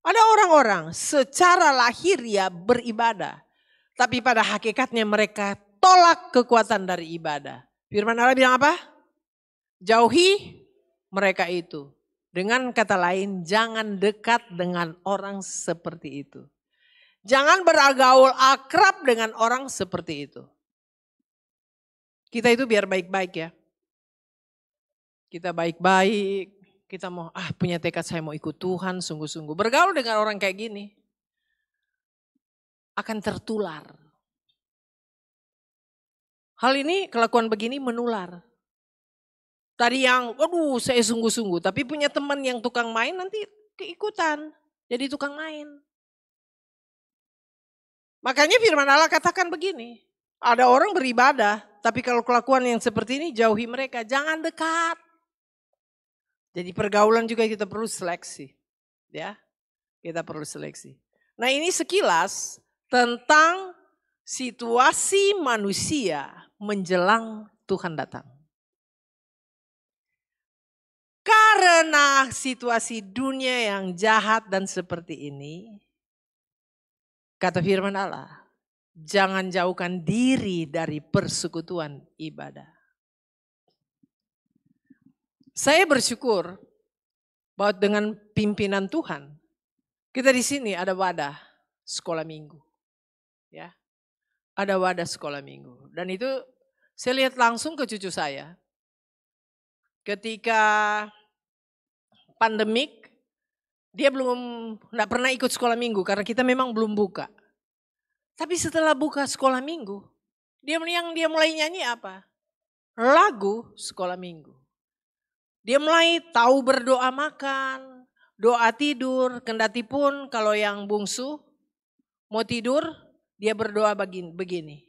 Speaker 1: ada orang-orang secara lahiriah beribadah. Tapi pada hakikatnya mereka tolak kekuatan dari ibadah. Firman Allah bilang apa? Jauhi mereka itu. Dengan kata lain jangan dekat dengan orang seperti itu. Jangan bergaul akrab dengan orang seperti itu. Kita itu biar baik-baik ya. Kita baik-baik, kita mau punya tekad saya mau ikut Tuhan sungguh-sungguh. Bergaul dengan orang kayak gini akan tertular. Hal ini kelakuan begini menular. Tadi yang waduh saya sungguh-sungguh tapi punya teman yang tukang main nanti keikutan jadi tukang main. Makanya firman Allah katakan begini, ada orang beribadah, tapi kalau kelakuan yang seperti ini jauhi mereka, jangan dekat. Jadi pergaulan juga kita perlu seleksi, ya, kita perlu seleksi. Nah ini sekilas tentang situasi manusia menjelang Tuhan datang. Karena situasi dunia yang jahat dan seperti ini, kata firman Allah, jangan jauhkan diri dari persekutuan ibadah. Saya bersyukur bahwa dengan pimpinan Tuhan, kita di sini ada wadah sekolah minggu. Ya, ada wadah sekolah minggu. Dan itu saya lihat langsung ke cucu saya. Ketika pandemik, dia enggak pernah ikut sekolah minggu karena kita memang belum buka. Tapi setelah buka sekolah minggu, dia mulai nyanyi apa? Lagu sekolah minggu. Dia mulai tahu berdoa makan, doa tidur, kendati pun kalau yang bungsu mau tidur, dia berdoa begini.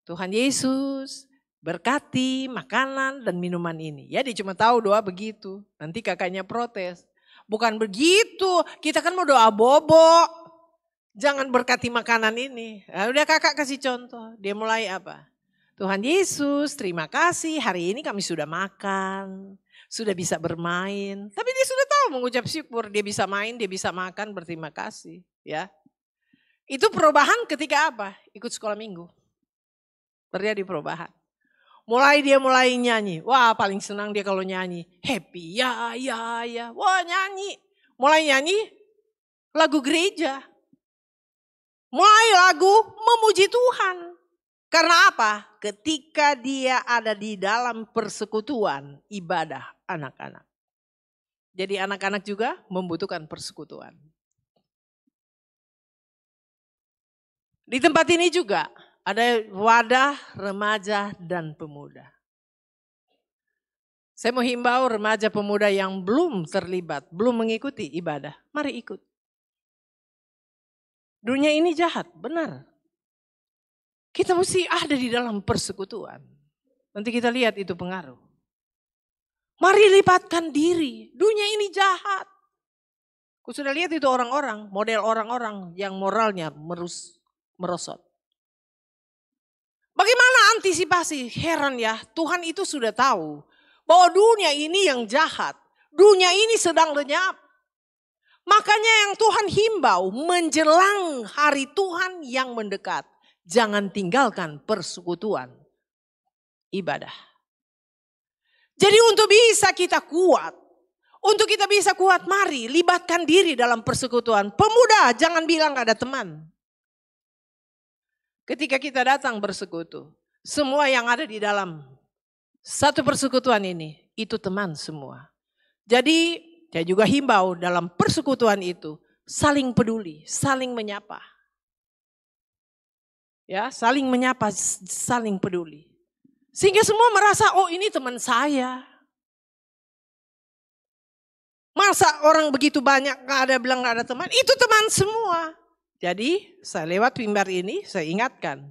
Speaker 1: Tuhan Yesus berkati makanan dan minuman ini. Ya dia cuma tahu doa begitu. Nanti kakaknya protes. Bukan begitu, kita kan mau doa bobo. Jangan berkati makanan ini. Nah, udah kakak kasih contoh. Dia mulai apa? Tuhan Yesus terima kasih hari ini kami sudah makan. Sudah bisa bermain. Tapi dia sudah tahu mengucap syukur. Dia bisa main, dia bisa makan berterima kasih. Ya. Itu perubahan ketika apa? Ikut sekolah minggu. Terjadi perubahan. Dia mulai nyanyi. Wah paling senang dia kalau nyanyi. Happy ya. Wah nyanyi. Mulai nyanyi lagu gereja. Mulai lagu memuji Tuhan. Karena apa? Ketika dia ada di dalam persekutuan ibadah anak-anak. Jadi anak-anak juga membutuhkan persekutuan. Di tempat ini juga ada wadah remaja dan pemuda. Saya mau himbau remaja pemuda yang belum terlibat, belum mengikuti ibadah. Mari ikut. Dunia ini jahat, benar. Kita mesti ada di dalam persekutuan. Nanti kita lihat itu pengaruh. Mari lipatkan diri. Dunia ini jahat. Aku sudah lihat itu orang-orang, model orang-orang yang moralnya merosot. Bagaimana antisipasi? Heran ya, Tuhan itu sudah tahu bahwa dunia ini yang jahat. Dunia ini sedang lenyap. Makanya yang Tuhan himbau menjelang hari Tuhan yang mendekat. Jangan tinggalkan persekutuan ibadah. Jadi untuk bisa kita kuat, Untuk kita bisa kuat, mari libatkan diri dalam persekutuan. Pemuda, jangan bilang gak ada teman. Ketika kita datang bersekutu, semua yang ada di dalam satu persekutuan ini, itu teman semua. Jadi saya juga himbau dalam persekutuan itu, saling peduli, saling menyapa. Ya, saling menyapa, saling peduli. Sehingga semua merasa, oh ini teman saya. Masa orang begitu banyak gak ada bilang gak ada teman, itu teman semua. Jadi saya lewat mimbar ini, saya ingatkan.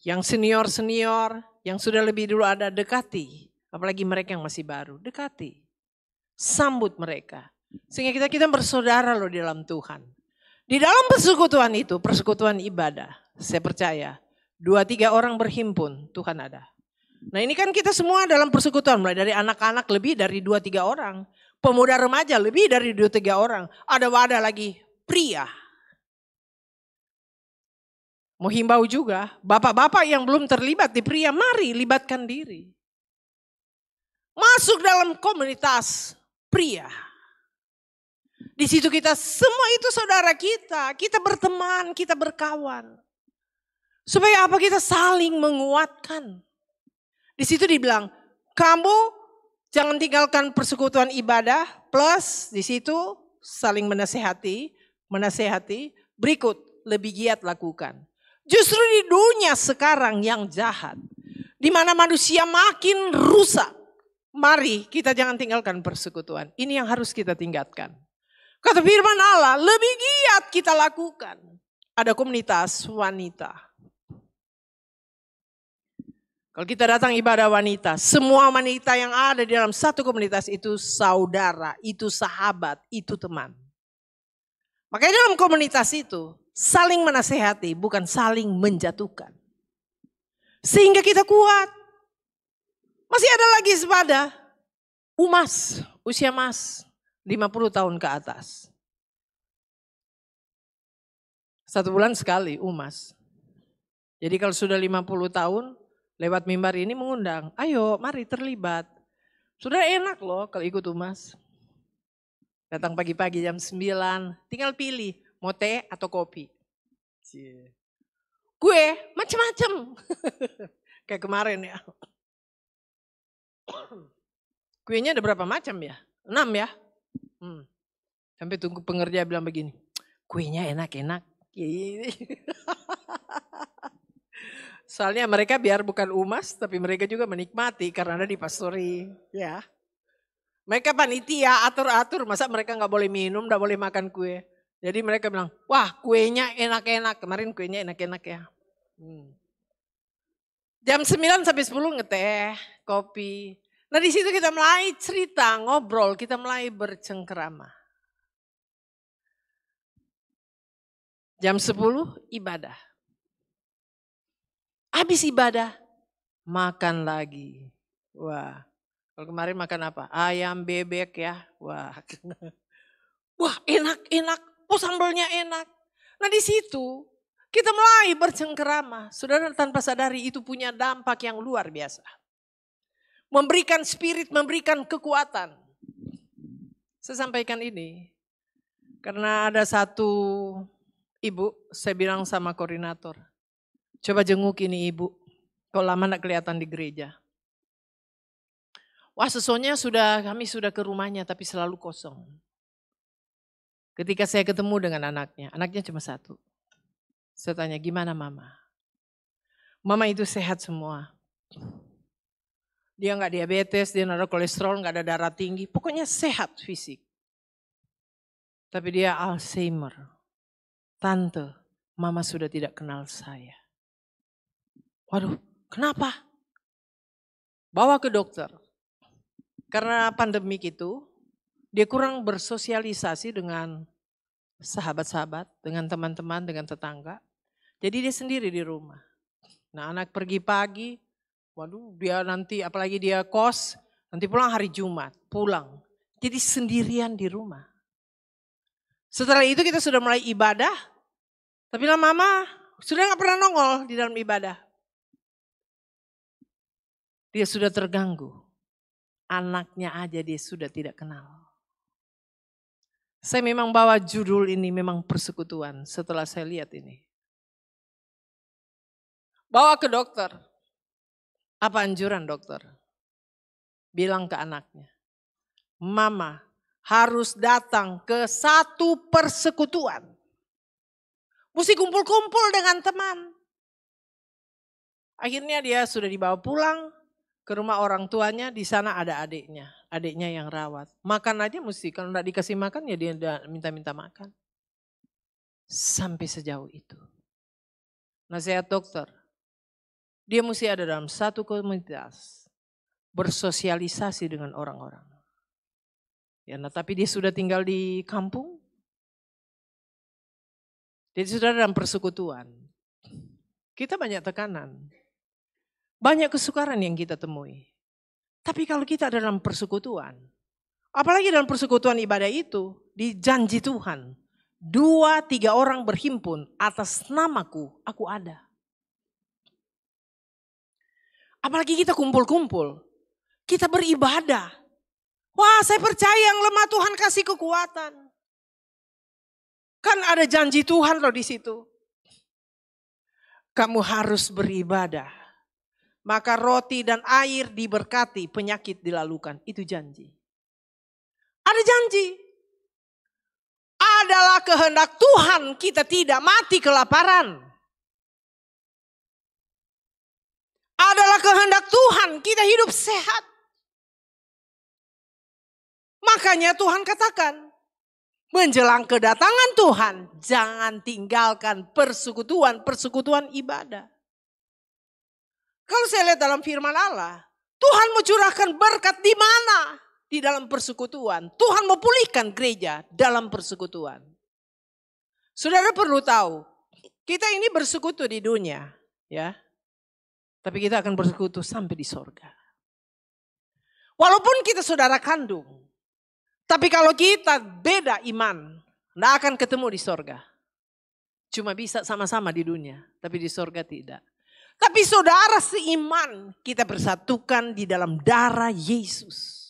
Speaker 1: Yang senior-senior, yang sudah lebih dulu ada, dekati. Apalagi mereka yang masih baru, dekati. Sambut mereka. Sehingga kita bersaudara loh di dalam Tuhan. Di dalam persekutuan itu, persekutuan ibadah. Saya percaya, 2-3 orang berhimpun, Tuhan ada. Nah ini kan kita semua dalam persekutuan, mulai dari anak-anak lebih dari 2-3 orang. Pemuda remaja lebih dari 2-3 orang. Ada wadah lagi, pria. Mau himbau juga, bapak-bapak yang belum terlibat di pria, mari libatkan diri. Masuk dalam komunitas pria. Di situ kita semua itu saudara kita berteman, kita berkawan. Supaya apa? Kita saling menguatkan. Di situ dibilang, kamu jangan tinggalkan persekutuan ibadah, plus di situ saling menasehati, berikut lebih giat lakukan. Justru di dunia sekarang yang jahat, di mana manusia makin rusak, mari kita jangan tinggalkan persekutuan. Ini yang harus kita tingkatkan. Kata firman Allah, lebih giat kita lakukan. Ada komunitas wanita. Kalau kita datang ibadah wanita, semua wanita yang ada di dalam satu komunitas itu saudara, itu sahabat, itu teman. Makanya dalam komunitas itu saling menasehati, bukan saling menjatuhkan. Sehingga kita kuat. Masih ada lagi sepada umas, usia mas, 50 tahun ke atas. 1 bulan sekali umas. Jadi kalau sudah 50 tahun, lewat mimbar ini mengundang, ayo mari terlibat. Sudah enak loh kalau ikut umas. Datang pagi-pagi jam 9, tinggal pilih mau teh atau kopi. Gue macam-macam. Kayak kemarin ya. Kuenya ada berapa macam ya? 6 ya. Sampai tunggu pengerja bilang begini, kuenya enak-enak. Soalnya mereka biar bukan umas, tapi mereka juga menikmati karena ada dipastori. Ya. Mereka panitia atur-atur, masa mereka gak boleh minum, gak boleh makan kue. Jadi mereka bilang, wah kuenya enak-enak. Kemarin kuenya enak-enak ya. Jam 9 sampai 10 ngeteh, kopi. Nah di situ kita mulai cerita, ngobrol, kita mulai bercengkerama. Jam 10 ibadah. Habis ibadah, makan lagi. Wah, kalau kemarin makan apa? Ayam bebek ya. Wah, wah enak-enak. Oh sambalnya enak. Nah di situ kita mulai bercengkerama. Saudara tanpa sadari itu punya dampak yang luar biasa. Memberikan spirit, memberikan kekuatan. Saya sampaikan ini karena ada satu ibu, saya bilang sama koordinator, coba jenguk ini ibu, kok lama gak kelihatan di gereja. Wah sesonya kami sudah ke rumahnya tapi selalu kosong. Ketika saya ketemu dengan anaknya cuma 1. Saya tanya gimana mama? Mama itu sehat semua. Dia gak diabetes, dia gak ada kolesterol, gak ada darah tinggi. Pokoknya sehat fisik. Tapi dia Alzheimer. Tante, mama sudah tidak kenal saya. Waduh, kenapa? Bawa ke dokter. Karena pandemik itu, dia kurang bersosialisasi dengan sahabat-sahabat, dengan teman-teman, dengan tetangga. Jadi dia sendiri di rumah. Nah anak pergi pagi, waduh dia nanti apalagi dia kos, nanti pulang hari Jumat, pulang. Jadi sendirian di rumah. Setelah itu kita sudah mulai ibadah, tapi lama-lama sudah gak pernah nongol di dalam ibadah. Dia sudah terganggu. Anaknya aja dia sudah tidak kenal. Saya memang bawa judul ini memang persekutuan setelah saya lihat ini. Bawa ke dokter. Apa anjuran dokter? Bilang ke anaknya, Mama harus datang ke satu persekutuan. Mesti kumpul-kumpul dengan teman. Akhirnya dia sudah dibawa pulang ke rumah orang tuanya, di sana ada adiknya yang rawat. Makan aja mesti, kalau tidak dikasih makan ya dia minta-minta makan. Sampai sejauh itu. Nasihat dokter, dia mesti ada dalam satu komunitas, bersosialisasi dengan orang-orang. Ya, nah, tapi dia sudah tinggal di kampung, dia sudah dalam persekutuan. Kita banyak tekanan, banyak kesukaran yang kita temui. Tapi kalau kita ada dalam persekutuan, apalagi dalam persekutuan ibadah itu, di janji Tuhan, 2-3 orang berhimpun atas namaku, aku ada. Apalagi kita kumpul-kumpul, kita beribadah. Wah, saya percaya yang lemah Tuhan kasih kekuatan. Kan ada janji Tuhan loh di situ. Kamu harus beribadah. Maka roti dan air diberkati, penyakit dilalukan. Itu janji. Ada janji. Adalah kehendak Tuhan kita tidak mati kelaparan. Adalah kehendak Tuhan kita hidup sehat. Makanya Tuhan katakan, menjelang kedatangan Tuhan, jangan tinggalkan persekutuan ibadah. Kalau saya lihat dalam firman Allah, Tuhan mau curahkan berkat di mana? Di dalam persekutuan. Tuhan mau pulihkan gereja dalam persekutuan. Saudara perlu tahu, kita ini bersekutu di dunia, ya. Tapi kita akan bersekutu sampai di sorga. Walaupun kita saudara kandung, tapi kalau kita beda iman, tidak akan ketemu di sorga. Cuma bisa sama-sama di dunia, tapi di sorga tidak. Tapi saudara seiman, kita bersatukan di dalam darah Yesus.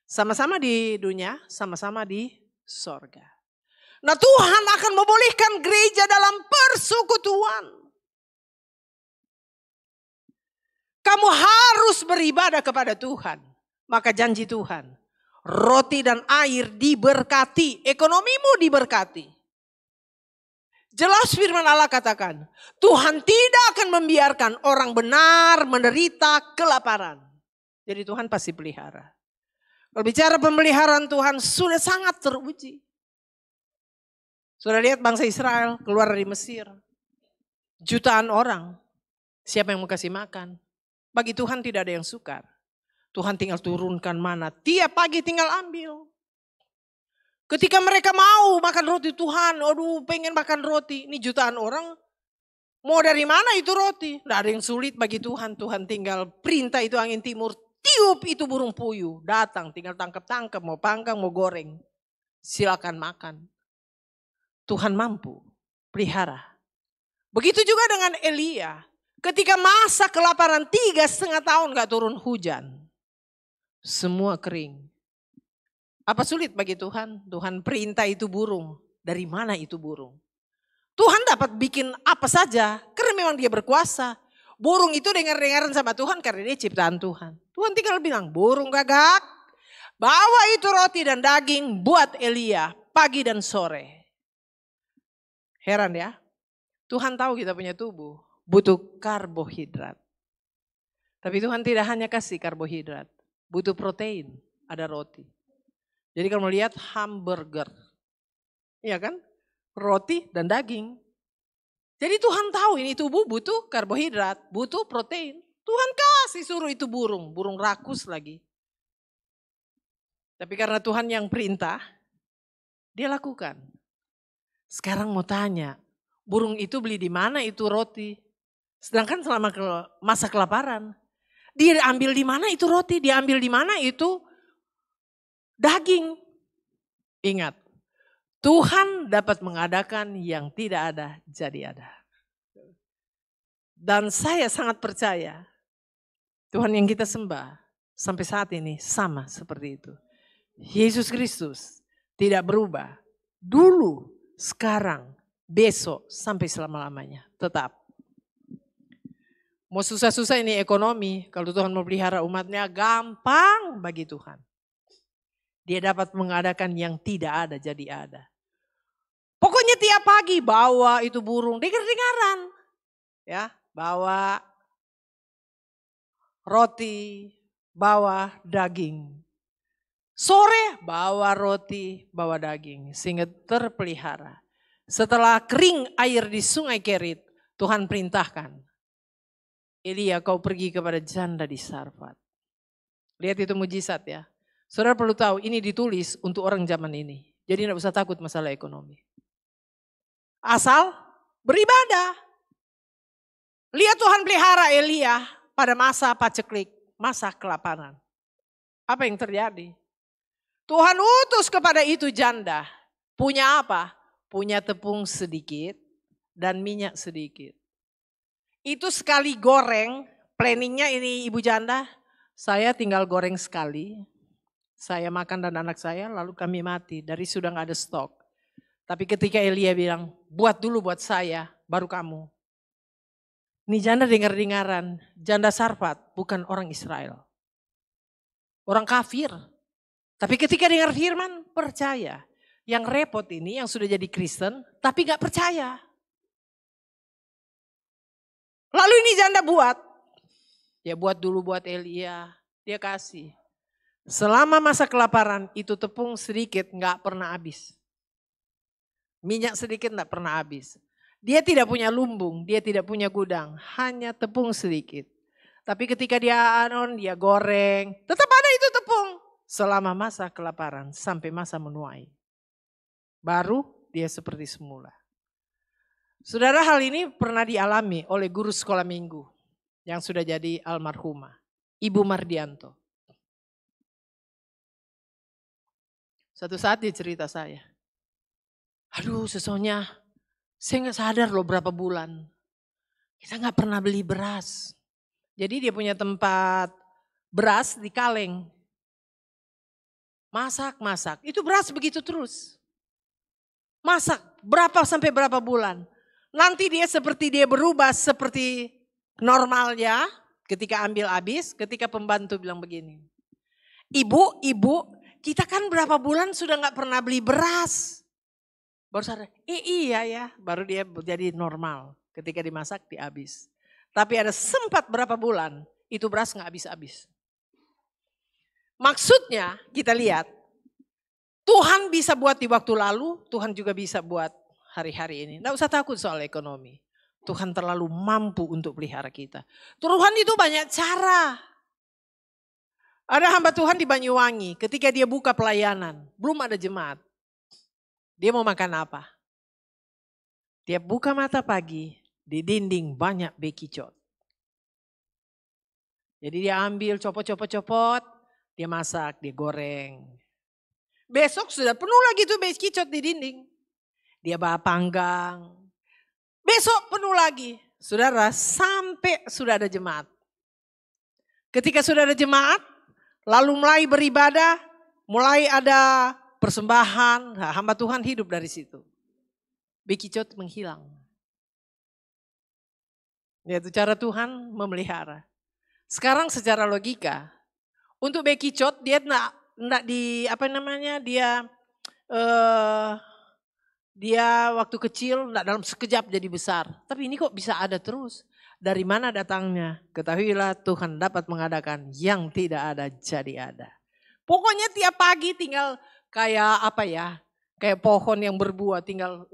Speaker 1: Sama-sama di dunia, sama-sama di sorga. Nah, Tuhan akan membolehkan gereja dalam persekutuan. Kamu harus beribadah kepada Tuhan. Maka janji Tuhan, roti dan air diberkati, ekonomimu diberkati. Jelas firman Allah katakan, Tuhan tidak akan membiarkan orang benar menderita kelaparan. Jadi Tuhan pasti pelihara. Kalau bicara pemeliharaan Tuhan sudah sangat teruji. Sudah lihat bangsa Israel keluar dari Mesir. Jutaan orang. Siapa yang mau kasih makan? Bagi Tuhan tidak ada yang sukar. Tuhan tinggal turunkan mana. Tiap pagi tinggal ambil. Ketika mereka mau makan roti Tuhan. Aduh pengen makan roti. Ini jutaan orang. Mau dari mana itu roti? Tidak ada yang sulit bagi Tuhan. Tuhan tinggal perintah itu angin timur. Tiup itu burung puyuh. Datang tinggal tangkap-tangkap. Mau panggang mau goreng. Silakan makan. Tuhan mampu pelihara. Begitu juga dengan Elia. Ketika masa kelaparan 3,5 tahun gak turun hujan. Semua kering. Apa sulit bagi Tuhan? Tuhan perintah itu burung. Dari mana itu burung? Tuhan dapat bikin apa saja. Karena memang dia berkuasa. Burung itu dengar-dengaran sama Tuhan karena dia ciptaan Tuhan. Tuhan tinggal bilang, burung gagak. Bawa itu roti dan daging buat Elia pagi dan sore. Heran ya. Tuhan tahu kita punya tubuh. Butuh karbohidrat. Tapi Tuhan tidak hanya kasih karbohidrat. Butuh protein. Ada roti. Jadi kalau melihat hamburger. Iya kan? Roti dan daging. Jadi Tuhan tahu ini tubuh butuh karbohidrat. Butuh protein. Tuhan kasih suruh itu burung. Burung rakus lagi. Tapi karena Tuhan yang perintah. Dia lakukan. Sekarang mau tanya. Burung itu beli di mana itu roti? Sedangkan selama masa kelaparan, dia ambil di mana itu roti, dia ambil di mana itu daging. Ingat, Tuhan dapat mengadakan yang tidak ada jadi ada. Dan saya sangat percaya, Tuhan yang kita sembah, Sampai saat ini sama seperti itu. Yesus Kristus tidak berubah. Dulu, sekarang, besok, sampai selama-lamanya. Tetap. Mau susah-susah ini ekonomi. Kalau Tuhan mau pelihara umatnya, gampang bagi Tuhan. Dia dapat mengadakan yang tidak ada jadi ada. Pokoknya tiap pagi bawa itu burung dengar-dengaran. Ya, bawa roti, bawa daging. Sore bawa roti, bawa daging. Sehingga terpelihara. Setelah kering air di sungai Kerit, Tuhan perintahkan. Elia, kau pergi kepada janda di Sarfat. Lihat itu mujizat ya. Saudara perlu tahu ini ditulis untuk orang zaman ini. Jadi tidak usah takut masalah ekonomi. Asal beribadah. Lihat Tuhan pelihara Elia pada masa paceklik, masa kelaparan. Apa yang terjadi? Tuhan utus kepada itu janda. Punya apa? Punya tepung sedikit dan minyak sedikit. Itu sekali goreng, planningnya ini ibu janda, saya tinggal goreng sekali. Saya makan dan anak saya lalu kami mati, dari sudah gak ada stok. Tapi ketika Elia bilang, buat dulu buat saya, baru kamu. Ini janda dengar-dengaran, janda Sarfat bukan orang Israel. Orang kafir. Tapi ketika dengar firman, percaya. Yang repot ini yang sudah jadi Kristen, tapi gak percaya. Lalu ini janda buat. Ya buat dulu buat Elia, dia kasih. Selama masa kelaparan itu tepung sedikit gak pernah habis. Minyak sedikit gak pernah habis. Dia tidak punya lumbung, dia tidak punya gudang, hanya tepung sedikit. Tapi ketika dia goreng, tetap ada itu tepung. Selama masa kelaparan sampai masa menuai. Baru dia seperti semula. Saudara, hal ini pernah dialami oleh guru sekolah minggu yang sudah jadi almarhumah, Ibu Mardianto. Suatu saat dia cerita saya. Aduh sesungguhnya saya gak sadar loh berapa bulan. Kita gak pernah beli beras. Jadi dia punya tempat beras di kaleng. Masak. Itu beras begitu terus. Masak berapa sampai berapa bulan. Nanti dia seperti dia berubah seperti normalnya ketika ambil habis. Ketika pembantu bilang begini. Ibu kita kan berapa bulan sudah gak pernah beli beras. Baru sadar, iya ya, baru dia jadi normal. Ketika dimasak, dihabis. Tapi ada sempat berapa bulan, itu beras gak habis-habis. Maksudnya kita lihat, Tuhan bisa buat di waktu lalu, Tuhan juga bisa buat hari-hari ini. Nggak usah takut soal ekonomi. Tuhan terlalu mampu untuk pelihara kita. Tuhan itu banyak cara. Ada hamba Tuhan di Banyuwangi, ketika dia buka pelayanan, belum ada jemaat. Dia mau makan apa? Dia buka mata pagi, di dinding banyak bekicot. Jadi dia ambil copot, dia masak, dia goreng. Besok sudah penuh lagi tuh bekicot di dinding. Dia bawa panggang. Besok penuh lagi. Saudara, sampai sudah ada jemaat. Ketika sudah ada jemaat, lalu mulai beribadah, mulai ada persembahan, hamba Tuhan hidup dari situ. Bekicot menghilang. Itu cara Tuhan memelihara. Sekarang secara logika, untuk bekicot dia enggak di dia waktu kecil enggak dalam sekejap jadi besar. Tapi ini kok bisa ada terus? Dari mana datangnya? Ketahuilah Tuhan dapat mengadakan yang tidak ada jadi ada. Pokoknya tiap pagi tinggal kayak pohon yang berbuah tinggal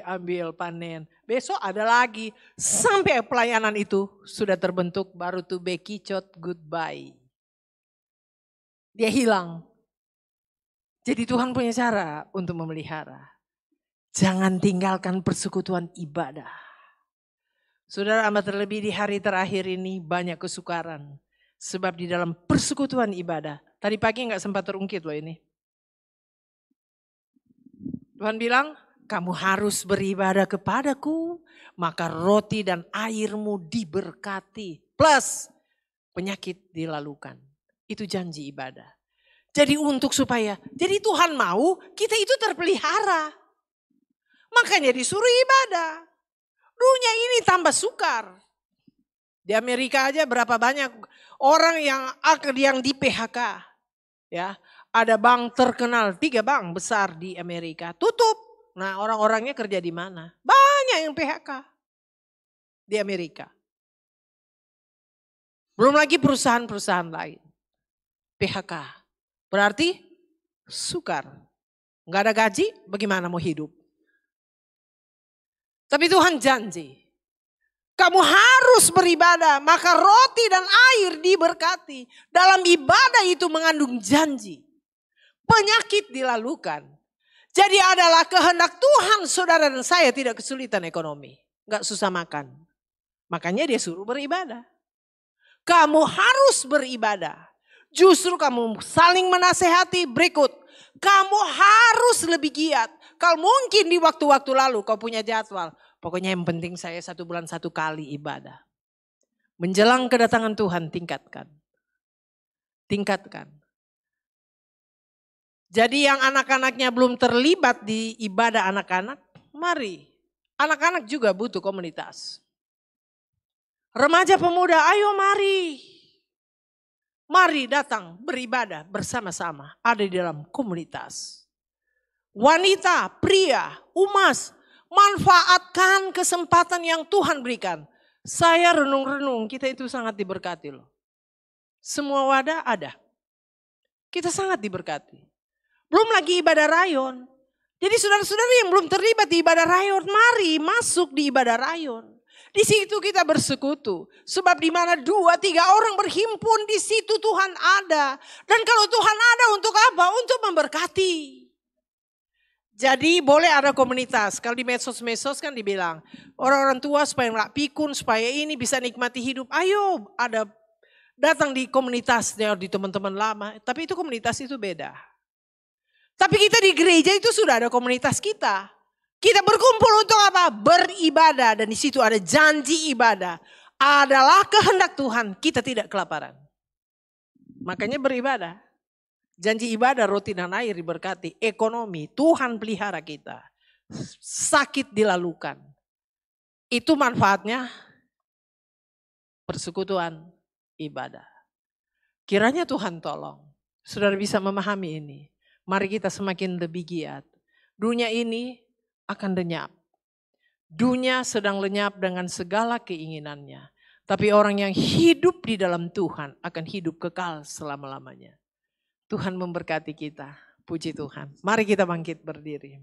Speaker 1: ambil panen. Besok ada lagi sampai pelayanan itu sudah terbentuk baru tuh bekicot goodbye. Dia hilang. Jadi Tuhan punya cara untuk memelihara. Jangan tinggalkan persekutuan ibadah. Saudara, amat terlebih di hari terakhir ini banyak kesukaran. Sebab di dalam persekutuan ibadah. Tadi pagi gak sempat terungkit loh ini. Tuhan bilang, kamu harus beribadah kepadaku, maka roti dan airmu diberkati. Plus penyakit dilalukan. Itu janji ibadah. Jadi jadi Tuhan mau kita itu terpelihara. Makanya disuruh ibadah. Dunia ini tambah sukar. Di Amerika aja berapa banyak orang yang di PHK. Ya, ada bank terkenal, 3 bank besar di Amerika tutup. Nah, orang-orangnya kerja di mana? Banyak yang PHK di Amerika. Belum lagi perusahaan-perusahaan lain. PHK. Berarti sukar. Nggak ada gaji, bagaimana mau hidup? Tapi Tuhan janji. Kamu harus beribadah, maka roti dan air diberkati. Dalam ibadah itu mengandung janji. Penyakit dilalukan. Jadi adalah kehendak Tuhan saudara dan saya tidak kesulitan ekonomi. Nggak susah makan. Makanya dia suruh beribadah. Kamu harus beribadah. Justru kamu saling menasehati berikut. Kamu harus lebih giat. Kalau mungkin di waktu-waktu lalu kau punya jadwal. Pokoknya yang penting saya 1 bulan 1 kali ibadah. Menjelang kedatangan Tuhan tingkatkan. Tingkatkan. Jadi yang anak-anaknya belum terlibat di ibadah anak-anak. Mari. Anak-anak juga butuh komunitas. Remaja pemuda ayo mari. Mari datang beribadah bersama-sama. Ada di dalam komunitas. Wanita, pria, umas. Manfaatkan kesempatan yang Tuhan berikan. Saya renung-renung, kita itu sangat diberkati loh. Semua wadah ada. Kita sangat diberkati. Belum lagi ibadah rayon. Jadi saudara-saudara yang belum terlibat di ibadah rayon, mari masuk di ibadah rayon. Di situ kita bersekutu. Sebab di mana 2-3 orang berhimpun, di situ Tuhan ada. Dan kalau Tuhan ada untuk apa? Untuk memberkati. Jadi boleh ada komunitas. Kalau di medsos kan dibilang orang-orang tua supaya nggak pikun, supaya ini bisa nikmati hidup. Ayo ada datang di komunitas di teman-teman lama. Tapi itu komunitas itu beda. Tapi kita di gereja itu sudah ada komunitas kita. Kita berkumpul untuk apa? Beribadah dan di situ ada janji ibadah. Adalah kehendak Tuhan kita tidak kelaparan. Makanya beribadah. Janji ibadah, roti dan air diberkati. Ekonomi, Tuhan pelihara kita. Sakit dilalukan. Itu manfaatnya persekutuan ibadah. Kiranya Tuhan tolong. Saudara bisa memahami ini. Mari kita semakin lebih giat. Dunia ini akan lenyap. Dunia sedang lenyap dengan segala keinginannya. Tapi orang yang hidup di dalam Tuhan akan hidup kekal selama-lamanya. Tuhan memberkati kita. Puji Tuhan. Mari kita bangkit berdiri.